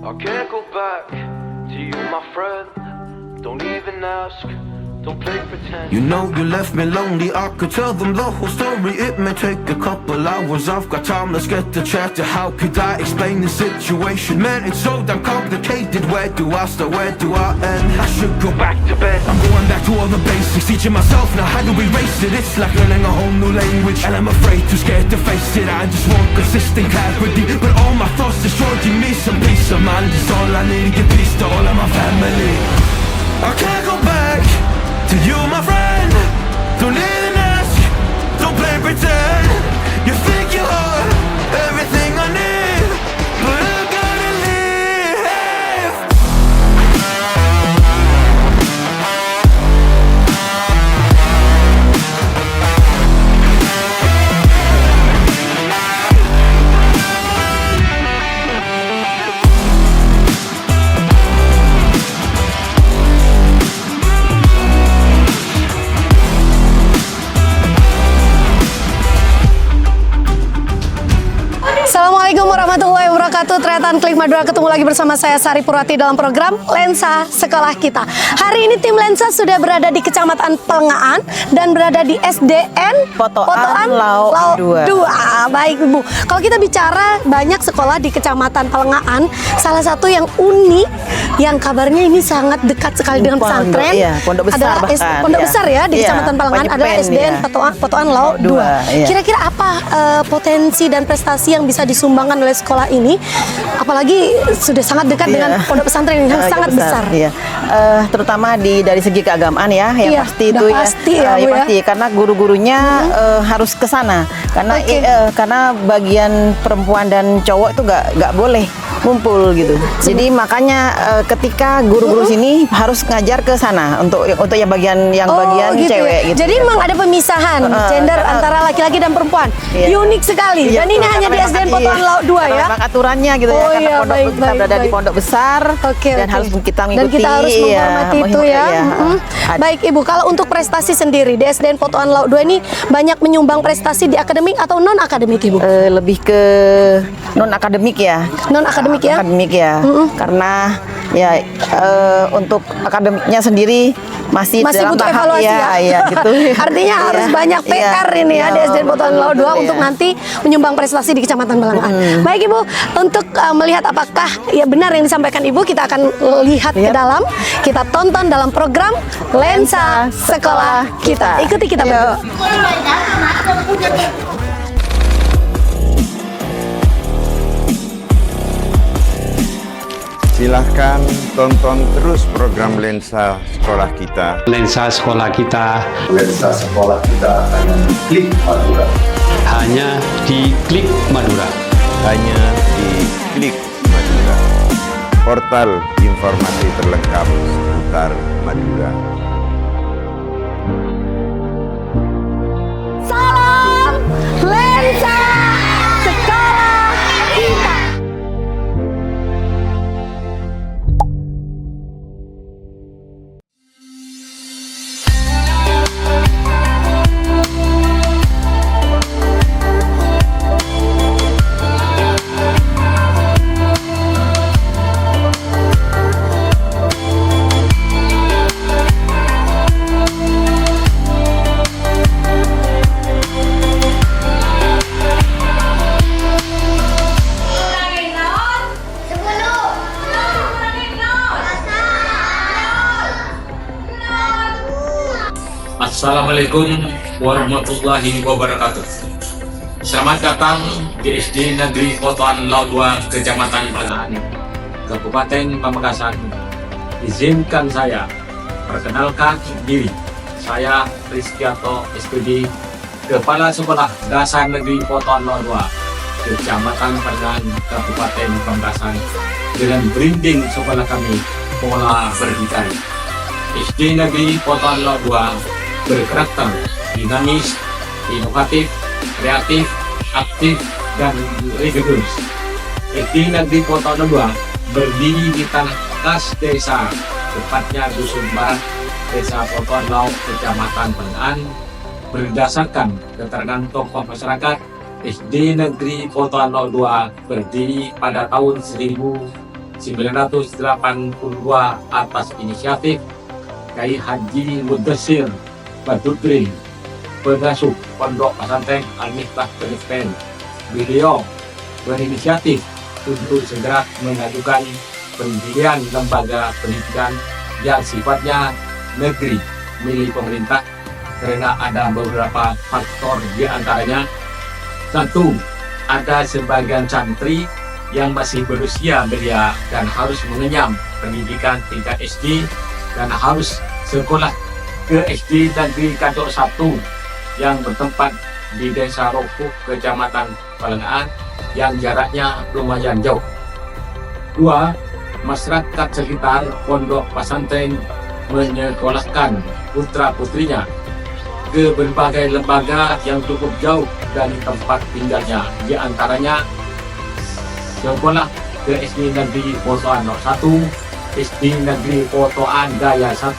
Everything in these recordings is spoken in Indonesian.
I can't go back to you, my friend. Don't even ask. Don't play pretend. You know you left me lonely, I could tell them the whole story. It may take a couple hours, I've got time, let's get to chat. How could I explain the situation? Man, it's so damn complicated. Where do I start, where do I end? I should go back to bed. I'm going back to all the basics, teaching myself now how to erase it. It's like learning a whole new language, and I'm afraid, too scared to face it. I just want consistent clarity, but all my thoughts destroying me. Some peace of mind is all I need, give peace to all of my family. I can't go back to you, my friend. Don't even ask, don't play pretend. You think you are everything I need, but I gotta leave. Assalamualaikum warahmatullahi wabarakatuh. Tretan Klik Madura ketemu lagi bersama saya Sari Purwati dalam program Lensa Sekolah Kita. Hari ini tim Lensa sudah berada di Kecamatan Pelengahan dan berada di SDN Potoan Lauk 2. Baik Ibu, kalau kita bicara banyak sekolah di Kecamatan Pelengahan, salah satu yang unik yang kabarnya ini sangat dekat sekali dengan pesantren, pondok besar adalah bahkan, pondok besar ya di Kecamatan Pelengahan adalah SDN Potoan Lauk 2. Kira-kira apa potensi dan prestasi yang bisa disumbangkan oleh sekolah ini, apalagi sudah sangat dekat dengan pondok pesantren yang sangat besar. Terutama dari segi keagamaan ya, yang pasti itu pasti pasti karena guru-gurunya harus ke sana karena bagian perempuan dan cowok itu nggak boleh ngumpul gitu. Jadi makanya ketika guru-guru sini harus ngajar ke sana untuk yang bagian gitu cewek gitu. Jadi memang ada pemisahan gender antara laki-laki dan perempuan. Unik sekali. Dan ini hanya di SDN Potoan Lauk 2 ya. Memang aturannya gitu ya, karena kita berada di pondok besar dan harus kita mengikuti. Dan kita harus menghormati itu ya. Baik Ibu, kalau untuk prestasi sendiri di SDN Potoan Lauk 2 ini banyak menyumbang prestasi di akademik atau non akademik Ibu? Lebih ke non akademik ya. Non akademik ya? Akademik ya. Karena ya untuk akademiknya sendiri masih dalam butuh tahap evaluasi ya gitu. Artinya harus banyak PR ini ya di SDN Potoan Lauk 2 untuk nanti menyumbang prestasi di Kecamatan Pelengahan. Baik Ibu, untuk melihat apakah ya benar yang disampaikan Ibu, kita akan lihat ke dalam, kita tonton dalam program Lensa Sekolah Kita. Ikuti kita berdua. Silahkan tonton terus program Lensa Sekolah Kita. Lensa Sekolah Kita. Lensa Sekolah Kita hanya di Klik Madura. Hanya di Klik Madura. Hanya di Klik Madura. Portal informasi terlengkap seputar Madura. Salam Lensa Sekolah Kita. Assalamualaikum warahmatullahi wabarakatuh. Selamat datang di SD Negeri Potoan Lauk 2, Kecamatan Pelengahan, Kabupaten Pamekasan. Izinkan saya perkenalkan diri. Saya Rizkianto SPD, Kepala Sekolah Dasar Negeri Potoan Lauk 2, Kecamatan Pelengahan, Kabupaten Pamekasan. Dengan branding sekolah kami, Pola Berdikari. SD Negeri Potoan Lauk 2 berkarakter dinamis, inovatif, kreatif, aktif, dan religius. SD Negeri Potoan Lauk 2 berdiri di tanah kas desa, tepatnya Dusun Barat, Desa Potoan Lauk, Kecamatan Pelengahan. Berdasarkan keterangan tokoh masyarakat, SD Negeri Potoan Lauk 2 berdiri pada tahun 1900 1982 atas inisiatif Kiai Haji Mudassir Badudri, pengasuh Pondok Pesantren Al-Miftah Pendidikan. Beliau berinisiatif untuk segera mengajukan pendirian lembaga pendidikan yang sifatnya negeri milik pemerintah karena ada beberapa faktor, di antaranya satu, ada sebagian santri yang masih berusia belia dan harus mengenyam pendidikan tingkat SD dan harus sekolah ke SD Negeri Kancok 1 yang bertempat di Desa Rokuh, Kecamatan Palengaan yang jaraknya lumayan jauh. Dua, masyarakat sekitar pondok pesantren menyekolahkan putra-putrinya ke berbagai lembaga yang cukup jauh dari tempat tinggalnya, di antaranya sekolah ke SD Negeri Potoan 1, SD Negeri Potoan Daya 1,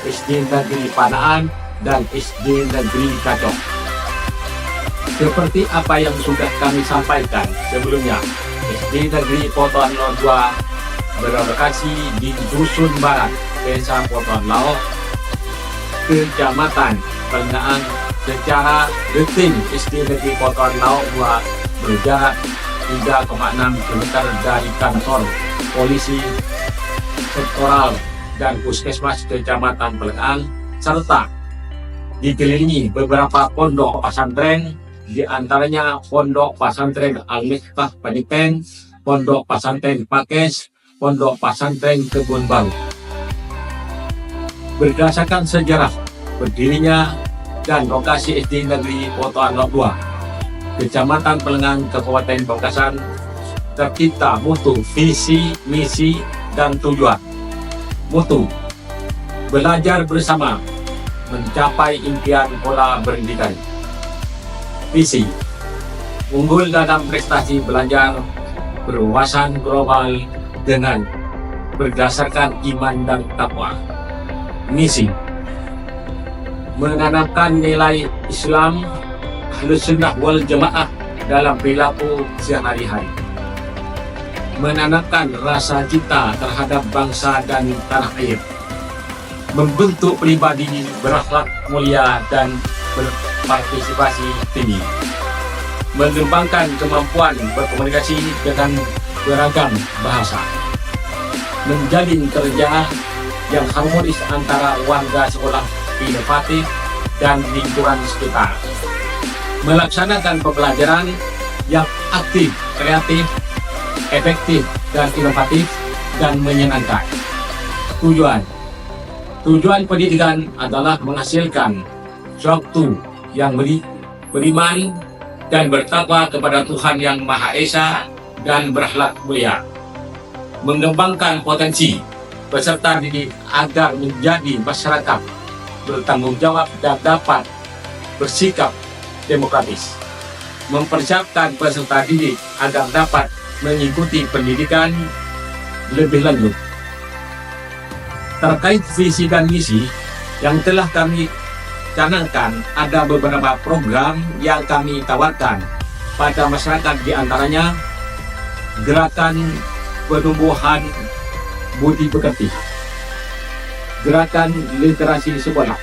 SD Negeri Panaan, dan SD Negeri Kacok. Seperti apa yang sudah kami sampaikan sebelumnya, SD Negeri Potoan 2 berlokasi di Dusun Barat, Desa Potoan Lao, Kecamatan Palengaan. Secara detil, SD Negeri Potoan Lao 2 berjarak 3,6 km dari kantor polisi sektoral dan puskesmas Kecamatan Palengaan, serta dikelilingi beberapa pondok pesantren, di antaranya Pondok Pesantren Al-Miftah Pendidikan, Pondok Pesantren Pakes, Pondok Pesantren Kebun Baru. Berdasarkan sejarah berdirinya dan lokasi SD Negeri Potoan 2, Kecamatan Palengaan, Kabupaten Pamekasan, tercipta mutu, visi, misi, dan tujuan. Mutu, belajar bersama, mencapai impian pola pendidikan. Visi, unggul dalam prestasi belajar, berwawasan global dengan berdasarkan iman dan takwa. Misi, menanamkan nilai Islam Ahlus Sunnah wal Jamaah dalam perilaku sehari-hari, menanamkan rasa cinta terhadap bangsa dan tanah air, membentuk pribadi berakhlak mulia dan berpartisipasi tinggi, mengembangkan kemampuan berkomunikasi dengan beragam bahasa, menjalin kerja yang harmonis antara warga sekolah, inovatif, dan lingkungan sekitar, melaksanakan pembelajaran yang aktif, kreatif, efektif, dan inovatif, dan menyenangkan. Tujuan pendidikan adalah menghasilkan suatu yang beriman dan bertakwa kepada Tuhan Yang Maha Esa dan berakhlak mulia, mengembangkan potensi peserta didik agar menjadi masyarakat bertanggung jawab dan dapat bersikap demokratis, mempersiapkan peserta didik agar dapat mengikuti pendidikan lebih lanjut. Terkait visi dan misi yang telah kami canangkan, ada beberapa program yang kami tawarkan pada masyarakat, di antaranya Gerakan Penumbuhan Budi Pekerti, Gerakan Literasi Sekolah,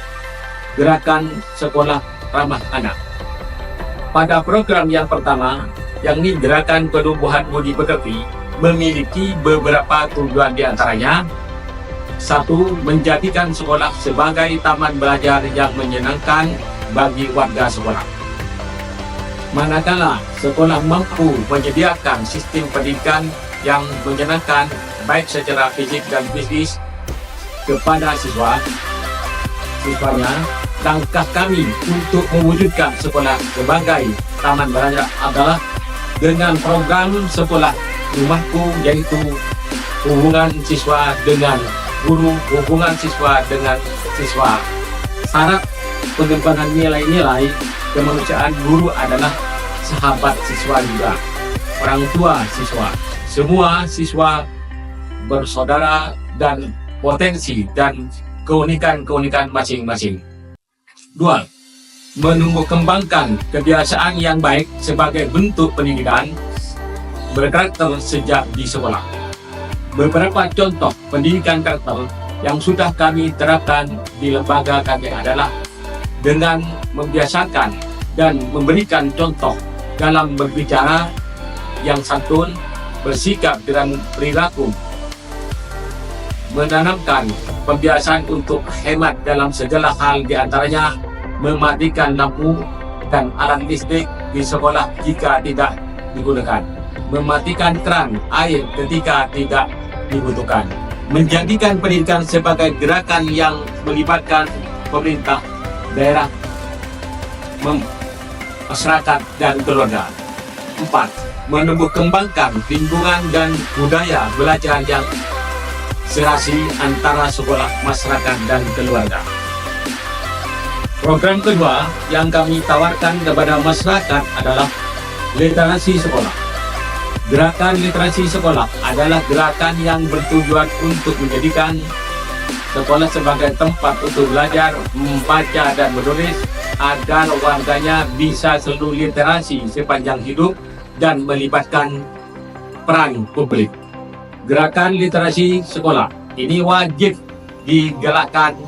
Gerakan Sekolah Ramah Anak. Pada program yang pertama, yakni Gerakan Penumbuhan Budi Pekerti, memiliki beberapa tujuan, di antaranya: satu, menjadikan sekolah sebagai taman belajar yang menyenangkan bagi warga sekolah. Manakala sekolah mampu menyediakan sistem pendidikan yang menyenangkan baik secara fisik dan psikis kepada siswanya, langkah kami untuk mewujudkan sekolah sebagai taman belajar adalah dengan program Sekolah Rumahku, yaitu hubungan siswa dengan guru, hubungan siswa dengan siswa. Syarat pengembangan nilai-nilai kemanusiaan guru adalah sahabat siswa juga, orang tua siswa. Semua siswa bersaudara dan potensi dan keunikan-keunikan masing-masing. 2. Menumbuh kembangkan kebiasaan yang baik sebagai bentuk pendidikan berkarakter sejak di sekolah. Beberapa contoh pendidikan karakter yang sudah kami terapkan di lembaga kami adalah dengan membiasakan dan memberikan contoh dalam berbicara yang santun, bersikap dengan perilaku, menanamkan pembiasaan untuk hemat dalam segala hal, diantaranya mematikan lampu dan alat listrik di sekolah jika tidak digunakan, mematikan keran air ketika tidak dibutuhkan, menjadikan pendidikan sebagai gerakan yang melibatkan pemerintah, daerah, masyarakat, dan keluarga. 4. Menumbuh kembangkan lingkungan dan budaya belajar yang serasi antara sekolah, masyarakat, dan keluarga. Program kedua yang kami tawarkan kepada masyarakat adalah literasi sekolah. Gerakan literasi sekolah adalah gerakan yang bertujuan untuk menjadikan sekolah sebagai tempat untuk belajar membaca dan menulis agar warganya bisa selalu literasi sepanjang hidup dan melibatkan peran publik. Gerakan literasi sekolah ini wajib digalakkan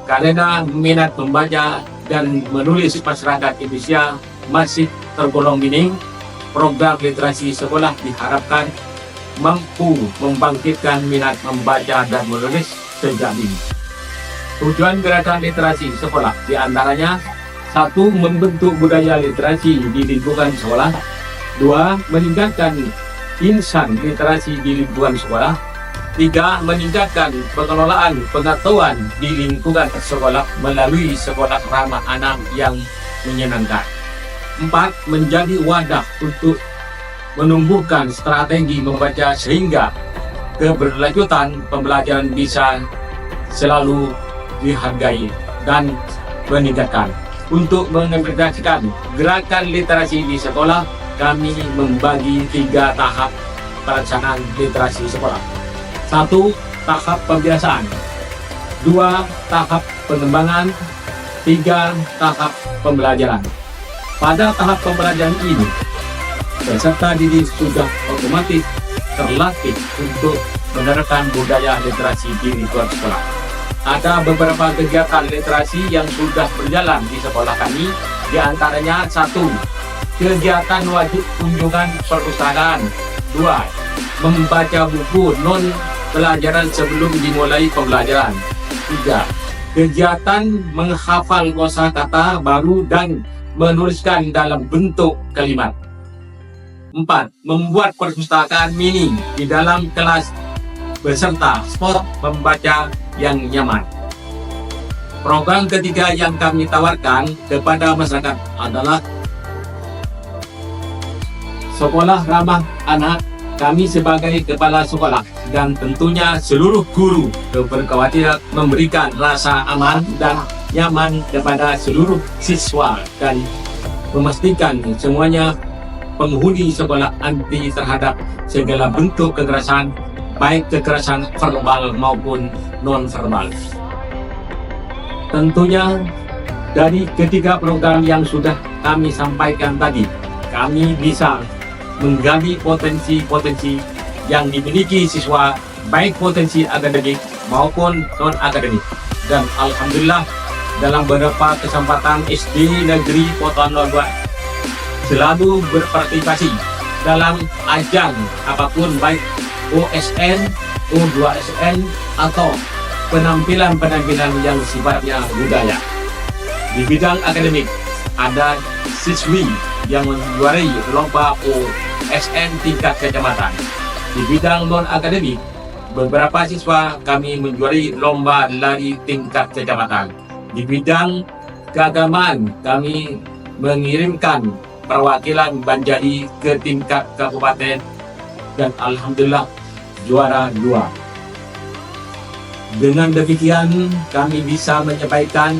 karena minat membaca dan menulis masyarakat Indonesia masih tergolong minim. Program literasi sekolah diharapkan mampu membangkitkan minat membaca dan menulis sejak dini. Tujuan gerakan literasi sekolah diantaranya: 1. Membentuk budaya literasi di lingkungan sekolah. 2. Meningkatkan insan literasi di lingkungan sekolah. 3. Meningkatkan pengelolaan pengetahuan di lingkungan sekolah melalui sekolah ramah anak yang menyenangkan. 4. Menjadi wadah untuk menumbuhkan strategi membaca sehingga keberlanjutan pembelajaran bisa selalu dihargai dan meningkatkan. Untuk mengimplementasikan gerakan literasi di sekolah, kami membagi 3 tahap pelaksanaan literasi sekolah. 1. Tahap pembiasaan. 2. Tahap pengembangan. 3. Tahap pembelajaran. Pada tahap pembelajaran ini, peserta didik sudah otomatis terlatih untuk menerapkan budaya literasi di lingkungan sekolah. Ada beberapa kegiatan literasi yang sudah berjalan di sekolah kami, diantaranya: 1. Kegiatan wajib kunjungan perpustakaan. 2. Membaca buku non pelajaran sebelum dimulai pembelajaran. 3. Kegiatan menghafal kosakata baru dan menuliskan dalam bentuk kalimat. 4. Membuat perpustakaan mini di dalam kelas beserta spot membaca yang nyaman. Program ketiga yang kami tawarkan kepada masyarakat adalah sekolah ramah anak. Kami sebagai kepala sekolah dan tentunya seluruh guru berkewajiban memberikan rasa aman dan nyaman kepada seluruh siswa dan memastikan semuanya penghuni sekolah anti terhadap segala bentuk kekerasan, baik kekerasan verbal maupun non-verbal. Tentunya dari ketiga program yang sudah kami sampaikan tadi, kami bisa menggali potensi-potensi yang dimiliki siswa, baik potensi akademik maupun non-akademik. Dan alhamdulillah, dalam beberapa kesempatan SD Negeri Kota Lombok selalu berpartisipasi dalam ajang apapun, baik OSN, O2SN, atau penampilan-penampilan yang sifatnya budaya. Di bidang akademik, ada siswi yang menjuarai lomba OSN tingkat kecamatan. Di bidang non-akademik, beberapa siswa kami menjuarai lomba lari tingkat kecamatan. Di bidang keagamaan, kami mengirimkan perwakilan Banjari ke tingkat kabupaten dan alhamdulillah juara 2. Dengan demikian, kami bisa menyampaikan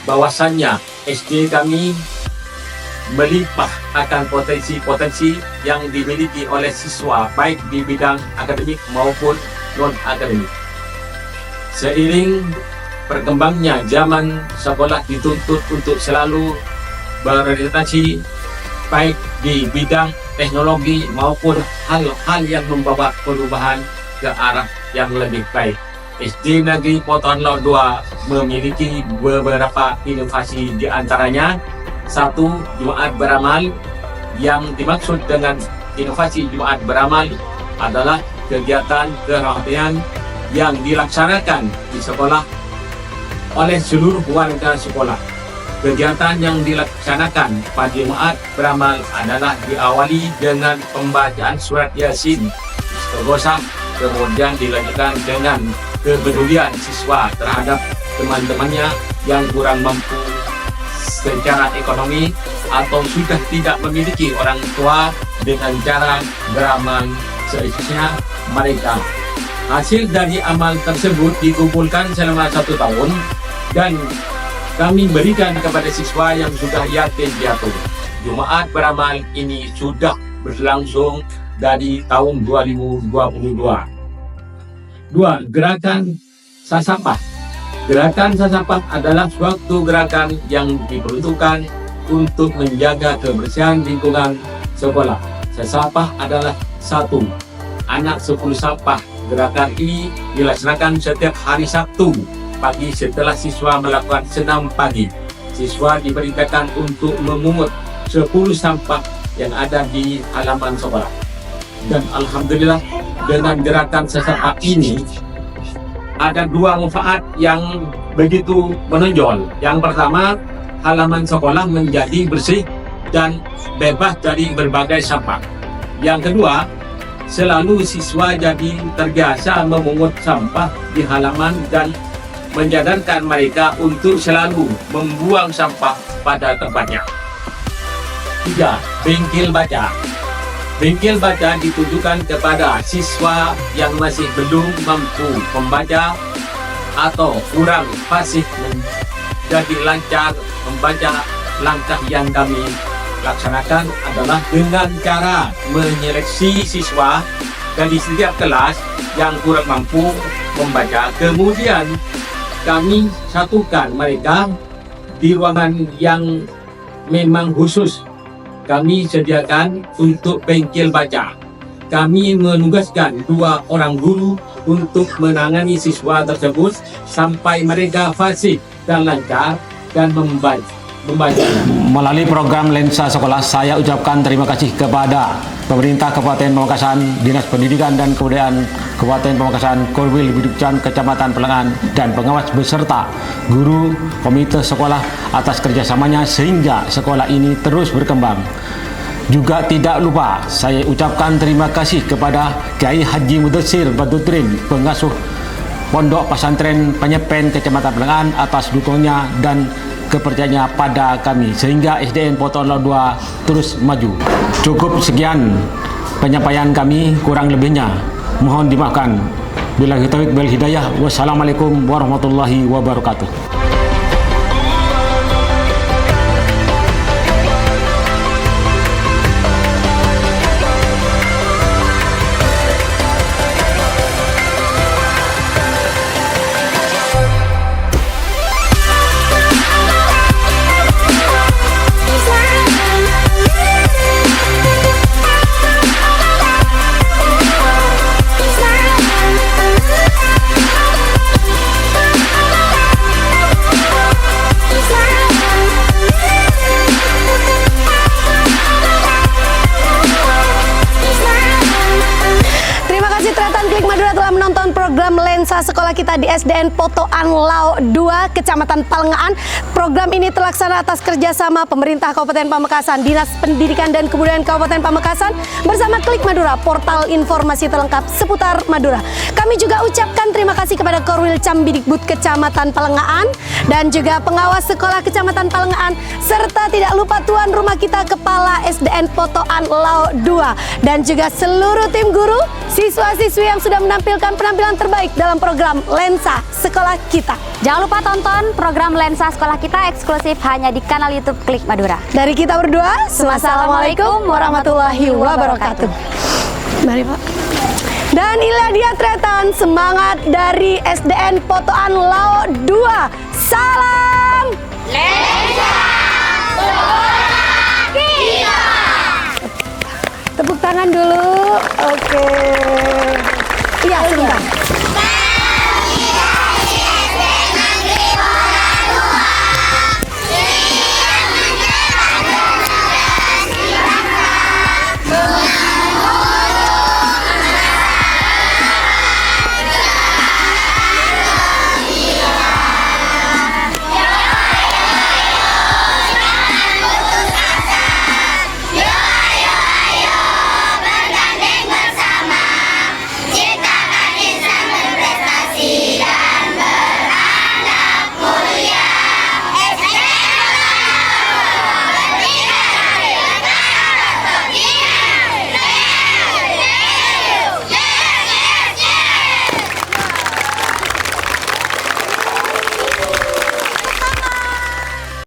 bahwasannya SD kami melimpah akan potensi-potensi yang dimiliki oleh siswa, baik di bidang akademik maupun non-akademik. Seiring berkembangnya zaman, sekolah dituntut untuk selalu berorientasi baik di bidang teknologi maupun hal-hal yang membawa perubahan ke arah yang lebih baik. SD Negeri Potongan Laut 2 memiliki beberapa inovasi, di antaranya satu, Jumaat Beramal. Yang dimaksud dengan inovasi Jumaat Beramal adalah kegiatan kerohanian yang dilaksanakan di sekolah oleh seluruh warga sekolah. Kegiatan yang dilaksanakan pada Jumaat Beramal adalah diawali dengan pembacaan surat Yasin istighosah, kemudian dilanjutkan dengan kepedulian siswa terhadap teman-temannya yang kurang mampu secara ekonomi atau sudah tidak memiliki orang tua dengan cara beramal seisinya mereka. Hasil dari amal tersebut dikumpulkan selama 1 tahun dan kami berikan kepada siswa yang sudah yatim piatu. Jumaat Beramal ini sudah berlangsung dari tahun 2022. 2. Gerakan Sasapah. Gerakan Sasapah adalah suatu gerakan yang diperuntukkan untuk menjaga kebersihan lingkungan sekolah. Sasapah adalah 1. Anak 10 sapah. Gerakan ini dilaksanakan setiap hari Sabtu pagi setelah siswa melakukan senam pagi. Siswa diperintahkan untuk memungut 10 sampah yang ada di halaman sekolah. Dan alhamdulillah dengan gerakan Sasapah ini ada 2 manfaat yang begitu menonjol. Yang pertama, halaman sekolah menjadi bersih dan bebas dari berbagai sampah. Yang kedua, selalu siswa jadi terbiasa memungut sampah di halaman dan menyadarkan mereka untuk selalu membuang sampah pada tempatnya. 3. Bengkel baca. Bengkel baca ditujukan kepada siswa yang masih belum mampu membaca atau kurang fasih menjadi lancar membaca. Langkah yang kami laksanakan adalah dengan cara menyeleksi siswa dari setiap kelas yang kurang mampu membaca. Kemudian kami satukan mereka di ruangan yang memang khusus kami sediakan untuk bengkel baca. Kami menugaskan 2 orang guru untuk menangani siswa tersebut sampai mereka fasih dan lancar dan membaca. Melalui program Lensa Sekolah, saya ucapkan terima kasih kepada pemerintah Kabupaten Pamekasan, Dinas Pendidikan dan Kebudayaan Kabupaten Pamekasan, Korwil Bidukcan Kecamatan Pelengan, dan pengawas beserta guru komite sekolah atas kerjasamanya sehingga sekolah ini terus berkembang. Juga tidak lupa saya ucapkan terima kasih kepada Kiai Haji Mudassir Badutrin, pengasuh Pondok Pesantren Penyepen Kecamatan Pelengan atas dukungannya dan kepercayaannya pada kami sehingga SDN Potongan Laut 2 terus maju. Cukup sekian penyampaian kami, kurang lebihnya mohon dimaafkan. Billahi taufiq wal hidayah. Wassalamualaikum warahmatullahi wabarakatuh. Sekolah kita di SDN Potongan Laut 2 Kecamatan Pelengan. Program ini terlaksana atas kerjasama pemerintah Kabupaten Pamekasan, Dinas Pendidikan dan Kebudayaan Kabupaten Pamekasan bersama Klik Madura, portal informasi terlengkap seputar Madura. Kami juga ucapkan terima kasih kepada Korwil Cambidikbud Kecamatan Pelengan dan juga pengawas sekolah Kecamatan Pelengan, serta tidak lupa tuan rumah kita Kepala SDN Potongan Laut 2 dan juga seluruh tim guru, siswa-siswi yang sudah menampilkan penampilan terbaik dalam program Lensa Sekolah Kita. Jangan lupa tonton program Lensa Sekolah Kita eksklusif hanya di kanal YouTube Klik Madura. Dari kita berdua, wassalamualaikum warahmatullahi wabarakatuh. Mari Pak. Dan inilah dia tretan semangat dari SDN Potongan Laut 2. Salam Lensa Sekolah Kita. Tepuk tangan dulu. Oke. Iya, sebentar.